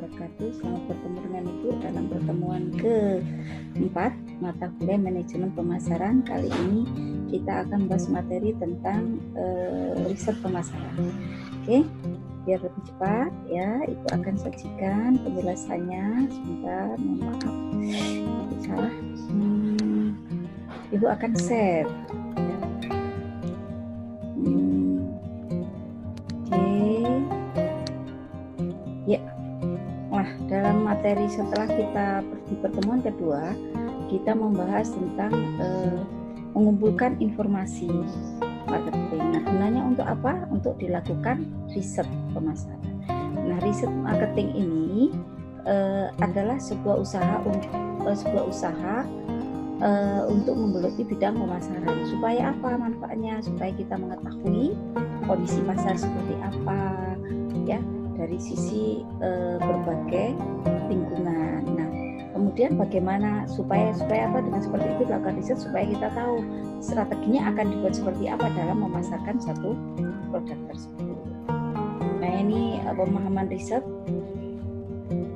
wabarakatuh. Selamat bertemu dengan Ibu dalam pertemuan keempat mata kuliah manajemen pemasaran. Kali ini kita akan bahas materi tentang riset pemasaran. Oke, biar lebih cepat ya, Ibu akan sajikan penjelasannya. Sebentar, mohon maaf, Ibu salah. Ibu akan share. Dalam materi setelah kita di pertemuan kedua, kita membahas tentang mengumpulkan informasi marketing. Nah, gunanya untuk apa? Untuk dilakukan riset pemasaran. Nah, riset marketing ini adalah sebuah usaha untuk menggeluti bidang pemasaran. Supaya apa manfaatnya? Supaya kita mengetahui kondisi pasar seperti apa, ya, dari sisi berbagai lingkungan. Nah, kemudian bagaimana supaya apa dengan seperti itu dilakukan riset supaya kita tahu strateginya akan dibuat seperti apa dalam memasarkan satu produk tersebut. Nah, ini pemahaman riset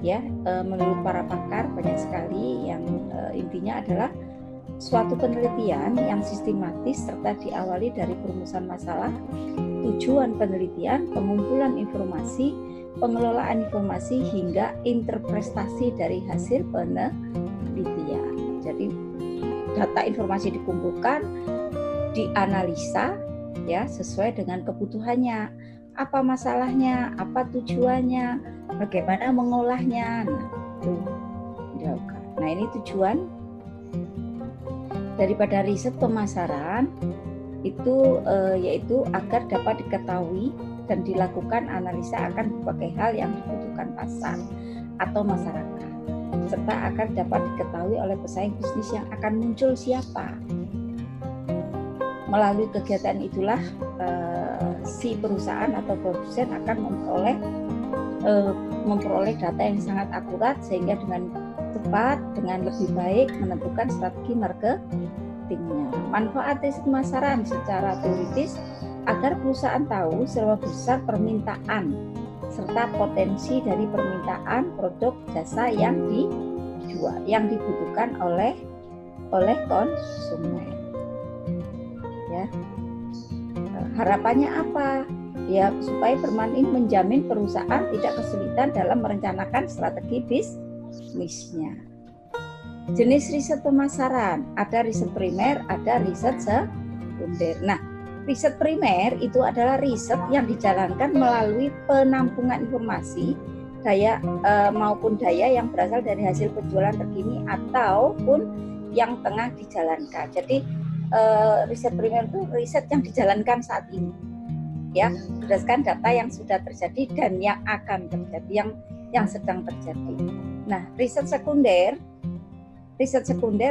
ya, menurut para pakar banyak sekali yang intinya adalah suatu penelitian yang sistematis serta diawali dari perumusan masalah, tujuan penelitian, pengumpulan informasi, pengelolaan informasi hingga interpretasi dari hasil penelitian. Jadi data informasi dikumpulkan, dianalisa ya sesuai dengan kebutuhannya. Apa masalahnya, apa tujuannya, bagaimana mengolahnya. Nah, ini tujuan daripada riset pemasaran itu yaitu agar dapat diketahui dan dilakukan analisa akan berbagai hal yang dibutuhkan pasar atau masyarakat, serta agar dapat diketahui oleh pesaing bisnis yang akan muncul siapa. Melalui kegiatan itulah si perusahaan atau produsen akan memperoleh data yang sangat akurat sehingga dengan cepat, dengan lebih baik menentukan strategi marketingnya. Manfaat riset pemasaran secara teoritis agar perusahaan tahu seberapa besar permintaan serta potensi dari permintaan produk jasa yang dijual, yang dibutuhkan oleh konsumen. Ya, harapannya apa? Ya, supaya menjamin perusahaan tidak kesulitan dalam merencanakan strategi bisnisnya. Jenis riset pemasaran, ada riset primer, ada riset sekunder. Nah, riset primer itu adalah riset yang dijalankan melalui penampungan informasi maupun daya yang berasal dari hasil penjualan terkini ataupun yang tengah dijalankan. Jadi riset primer itu riset yang dijalankan saat ini, ya, berdasarkan data yang sudah terjadi dan yang akan terjadi, yang sedang terjadi. Nah, riset sekunder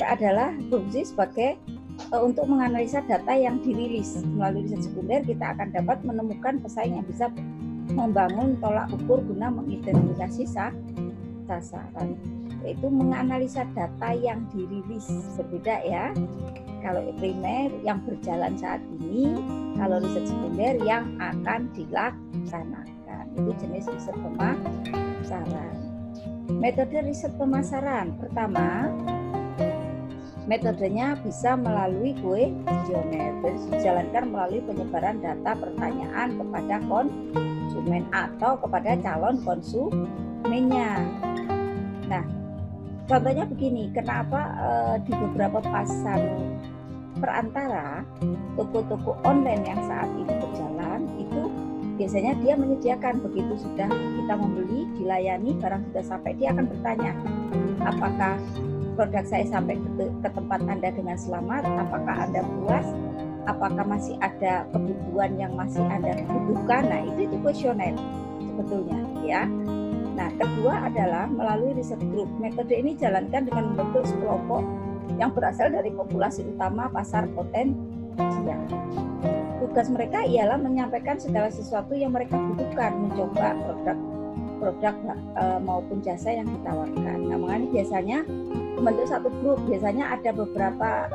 adalah berfungsi sebagai untuk menganalisa data yang dirilis. Melalui riset sekunder kita akan dapat menemukan pesaing yang bisa membangun tolak ukur guna mengidentifikasi sasaran, yaitu menganalisa data yang dirilis. Berbeda ya, kalau primer yang berjalan saat ini, kalau riset sekunder yang akan dilaksanakan. Itu jenis riset pemasaran. Metode riset pemasaran pertama, metodenya bisa melalui kuesioner, dijalankan melalui penyebaran data pertanyaan kepada konsumen atau kepada calon konsumennya. Nah, contohnya begini, kenapa di beberapa pasar perantara, toko-toko online yang saat ini berjalan itu biasanya dia menyediakan begitu sudah kita membeli, dilayani, barang sudah sampai, dia akan bertanya, apakah produk saya sampai ke tempat Anda dengan selamat, apakah Anda puas, apakah masih ada kebutuhan yang masih Anda butuhkan. Nah, itu kuesioner sebetulnya ya. Nah, kedua adalah melalui riset group. Metode ini jalankan dengan membentuk sekelompok yang berasal dari populasi utama pasar potensial. Tugas mereka ialah menyampaikan segala sesuatu yang mereka butuhkan, mencoba produk maupun jasa yang ditawarkan. Nah, makanya biasanya membentuk satu grup, biasanya ada beberapa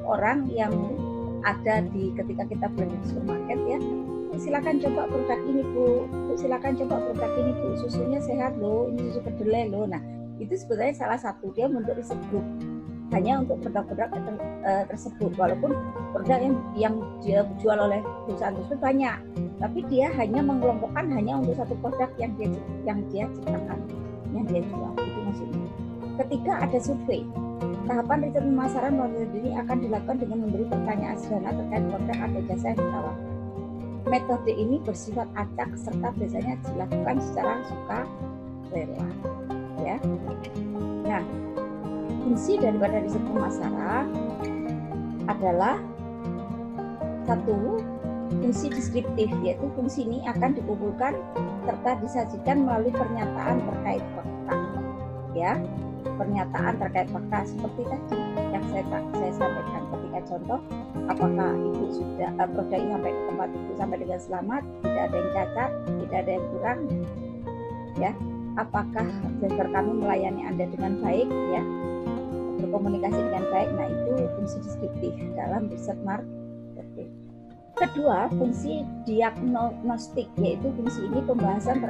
orang yang ada ketika kita belanja di supermarket ya, silakan coba produk ini Bu, silakan coba produk ini Bu, susunya sehat loh, ini susu kedelai loh. Nah, itu sebetulnya salah satu dia membentuk riset group hanya untuk produk-produk tersebut, walaupun produk yang dia jual oleh perusahaan tersebut banyak, tapi dia hanya mengelompokkan hanya untuk satu produk yang dia ciptakan, yang dia jual. Itu maksudnya. Ketika ada survei, tahapan riset pemasaran melalui ini akan dilakukan dengan memberi pertanyaan sederhana terkait produk atau jasa yang ditawarkan. Metode ini bersifat acak serta biasanya dilakukan secara sukarela. Ya. Nah, fungsi daripada riset pemasaran adalah satu, fungsi deskriptif, yaitu fungsi ini akan dikumpulkan serta disajikan melalui pernyataan terkait fakta. Ya, pernyataan terkait fakta seperti tadi yang saya sampaikan ketika contoh, apakah ibu sudah produk ini sampai ke tempat ibu sampai dengan selamat, tidak ada yang cacat, tidak ada yang kurang, ya. Apakah driver kami melayani Anda dengan baik, ya, berkomunikasi dengan baik. Nah, itu fungsi deskriptif dalam riset marketing. Kedua, fungsi diagnostik, yaitu fungsi ini pembahasan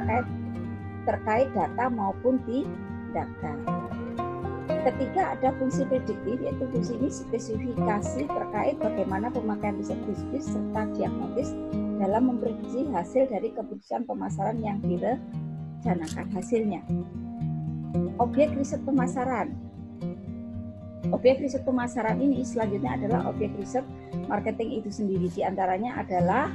terkait data maupun tindakan. Ketiga, ada fungsi prediktif, yaitu fungsi ini spesifikasi terkait bagaimana pemakaian riset bisnis serta diagnosis dalam memprediksi hasil dari keputusan pemasaran yang direncanakan hasilnya. Objek riset pemasaran. Objek riset pemasaran ini selanjutnya adalah objek riset marketing itu sendiri. Di antaranya adalah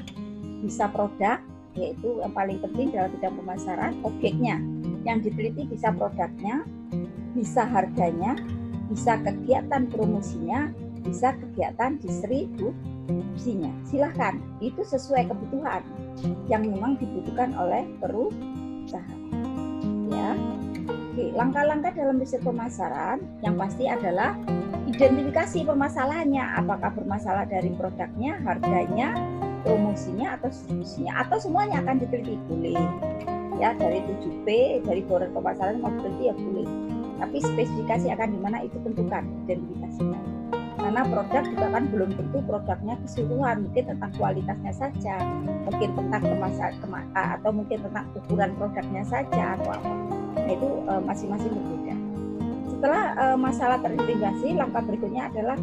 bisa produk, yaitu yang paling penting dalam bidang pemasaran, objeknya. Yang diteliti bisa produknya, bisa harganya, bisa kegiatan promosinya, bisa kegiatan distribusinya. Silahkan, itu sesuai kebutuhan yang memang dibutuhkan oleh perusahaan. Ya. Oke, langkah-langkah dalam riset pemasaran yang pasti adalah identifikasi permasalahannya, apakah bermasalah dari produknya, harganya, promosinya, atau distribusinya, atau semuanya akan diteliti, boleh. Ya, dari 7P, dari border pemasaran mau diteliti ya boleh. Tapi spesifikasi akan di mana itu tentukan identifikasinya. Karena produk juga kan belum tentu produknya keseluruhan, mungkin tentang kualitasnya saja, mungkin tentang atau mungkin tentang ukuran produknya saja atau apa. Nah, itu masing-masing berbeda. Setelah masalah terintegrasi, langkah berikutnya adalah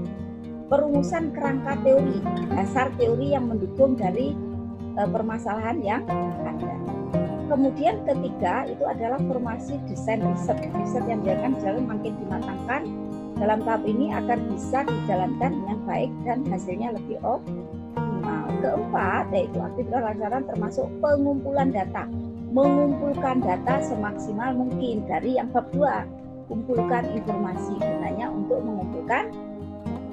perumusan kerangka teori, dasar teori yang mendukung dari permasalahan yang ada. Kemudian ketiga itu adalah formasi desain riset yang dijalankan makin dimatangkan dalam tahap ini agar bisa dijalankan dengan baik dan hasilnya lebih optimal. Keempat yaitu aktivitas lancaran termasuk pengumpulan data, mengumpulkan data semaksimal mungkin. Dari yang bab 2, kumpulkan informasi, gunanya untuk mengumpulkan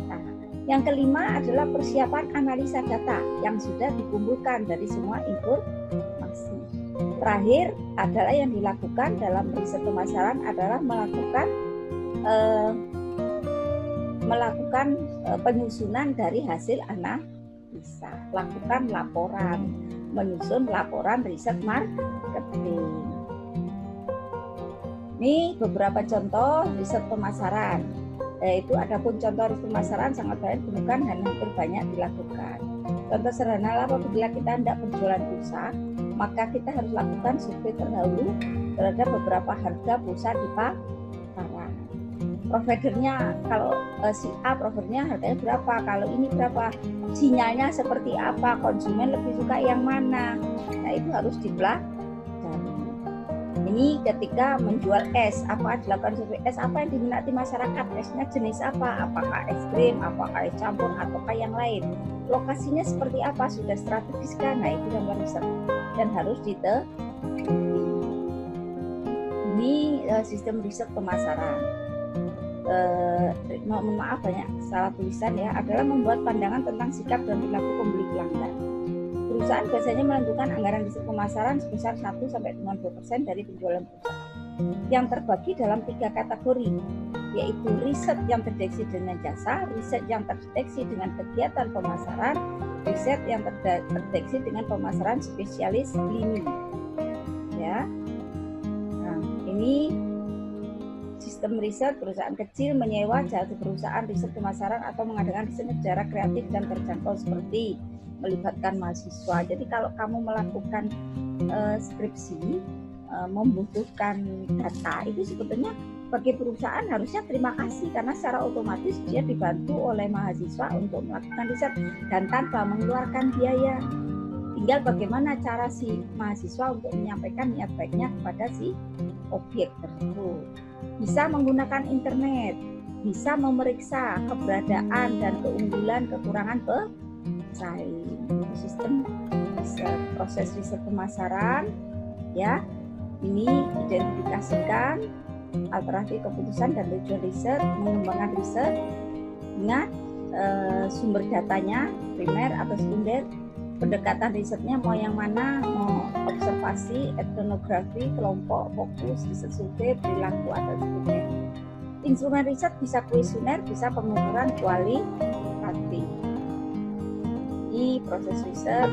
data. Yang kelima adalah persiapan analisa data yang sudah dikumpulkan dari semua informasi. Terakhir adalah yang dilakukan dalam riset pemasaran adalah melakukan penyusunan dari hasil analisa, lakukan laporan, menyusun laporan riset marketing. Ini beberapa contoh riset pemasaran. Yaitu adapun contoh riset pemasaran sangat banyak ditemukan dan hampir banyak dilakukan. Contoh sederhana, apabila kita hendak berjualan pulsa, maka kita harus lakukan survei terdahulu terhadap beberapa harga pulsa di pasaran. Providernya, kalau si A providernya harganya berapa, kalau ini berapa, sinyalnya seperti apa, konsumen lebih suka yang mana. Nah, itu harus dipelajari. Ini ketika menjual es, apa dilakukan survei es, apa yang diminati masyarakat, esnya jenis apa, apakah es krim, apakah es campur, ataukah yang lain, lokasinya seperti apa, sudah strategis kan. Nah, itu yang riset dan harus diteliti. Ini sistem riset pemasaran. Mohon maaf banyak salah tulisan ya, adalah membuat pandangan tentang sikap dan perilaku pembeli pelanggan. Perusahaan biasanya menentukan anggaran riset pemasaran sebesar 1-2% dari penjualan perusahaan yang terbagi dalam 3 kategori, yaitu riset yang terdeteksi dengan jasa, riset yang terdeteksi dengan kegiatan pemasaran, riset yang terdeteksi dengan pemasaran spesialis lini. Ya. Nah, ini sistem riset perusahaan kecil menyewa jasa perusahaan riset pemasaran atau mengadakan riset secara kreatif dan terjangkau seperti melibatkan mahasiswa. Jadi kalau kamu melakukan skripsi membutuhkan data, itu sebetulnya bagi perusahaan harusnya terima kasih karena secara otomatis dia dibantu oleh mahasiswa untuk melakukan riset dan tanpa mengeluarkan biaya. Tinggal bagaimana cara si mahasiswa untuk menyampaikan niat baiknya kepada si objek tersebut. Bisa menggunakan internet, bisa memeriksa keberadaan dan keunggulan kekurangan pesaing. Sistem proses riset pemasaran, ya. Ini identifikasikan alternatif keputusan dan tujuan riset, mengembangkan riset, ingat sumber datanya primer atau sekunder, pendekatan risetnya mau yang mana, mau observasi, etnografi, kelompok, fokus, riset survei, perilaku atau sebagainya. Instrumen riset bisa kuesioner, bisa pengukuran kualitatif. Di proses riset,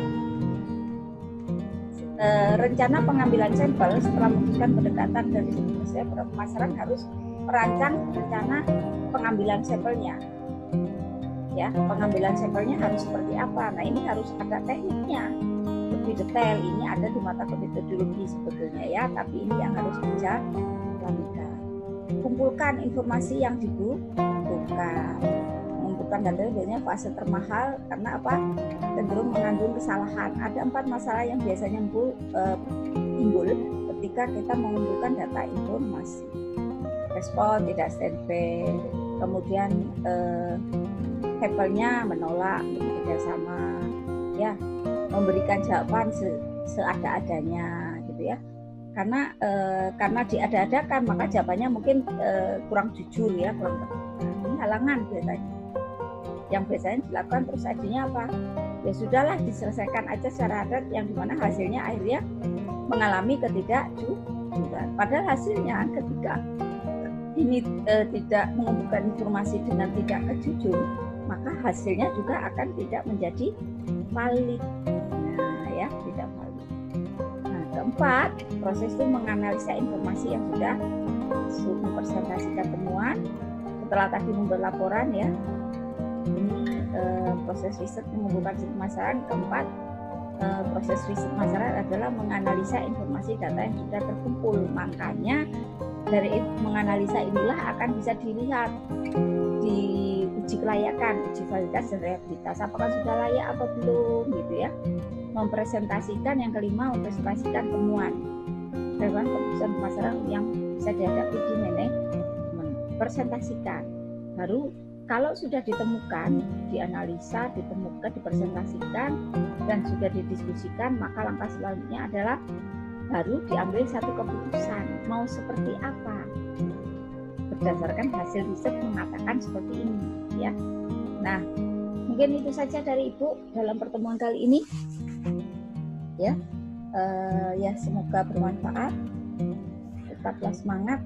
rencana pengambilan sampel setelah memutuskan pendekatan dari riset pemasaran harus merancang rencana pengambilan sampelnya. Ya, pengambilan sampelnya harus seperti apa? Nah, ini harus ada tekniknya lebih detail. Ini ada di mata metodologi sebetulnya ya, tapi ini yang harus dijalankan. Kumpulkan informasi yang dibutuhkan. Mengumpulkan data biasanya fase termahal karena apa? Cenderung mengandung kesalahan. Ada 4 masalah yang biasanya timbul ketika kita mengumpulkan data informasi. Respon tidak standby, kemudian sampelnya menolak kerjasama, ya, memberikan jawaban seada-adanya, gitu ya. Karena diada-adakan maka jawabannya mungkin kurang jujur ya, kurang ini halangan biasanya. Yang biasanya dilakukan terus akhirnya apa? Ya sudahlah, diselesaikan aja secara adat, yang dimana hasilnya akhirnya mengalami ketidakjujuran. Padahal hasilnya ketika ini tidak mengumpulkan informasi dengan tidak jujur, maka hasilnya juga akan tidak menjadi valid. Nah, ya, tidak valid. Nah, keempat, proses itu menganalisa informasi yang sudah mempresentasikan temuan. Setelah tadi membuat laporan ya, ini proses riset mengumpulkan pemasaran. Keempat, proses riset pemasaran adalah menganalisa informasi data yang sudah terkumpul. Makanya dari menganalisa inilah akan bisa dilihat di uji kelayakan, uji validitas dan reliabilitas, apakah sudah layak atau belum, gitu ya. Mempresentasikan, yang kelima, mempresentasikan temuan relevan keputusan pemasaran yang bisa dihadapi di manajemen. Presentasikan, baru kalau sudah ditemukan, dianalisa, ditemukan, dipresentasikan, dan sudah didiskusikan, maka langkah selanjutnya adalah baru diambil satu keputusan, mau seperti apa. Berdasarkan hasil riset mengatakan seperti ini, ya. Nah, mungkin itu saja dari Ibu dalam pertemuan kali ini, ya. Ya, semoga bermanfaat. Tetaplah semangat,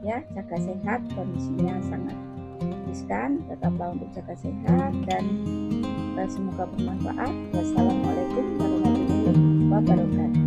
ya, jaga sehat, kondisinya sangat riskan, tetaplah untuk jaga sehat dan semoga bermanfaat. Wassalamualaikum warahmatullahi wabarakatuh.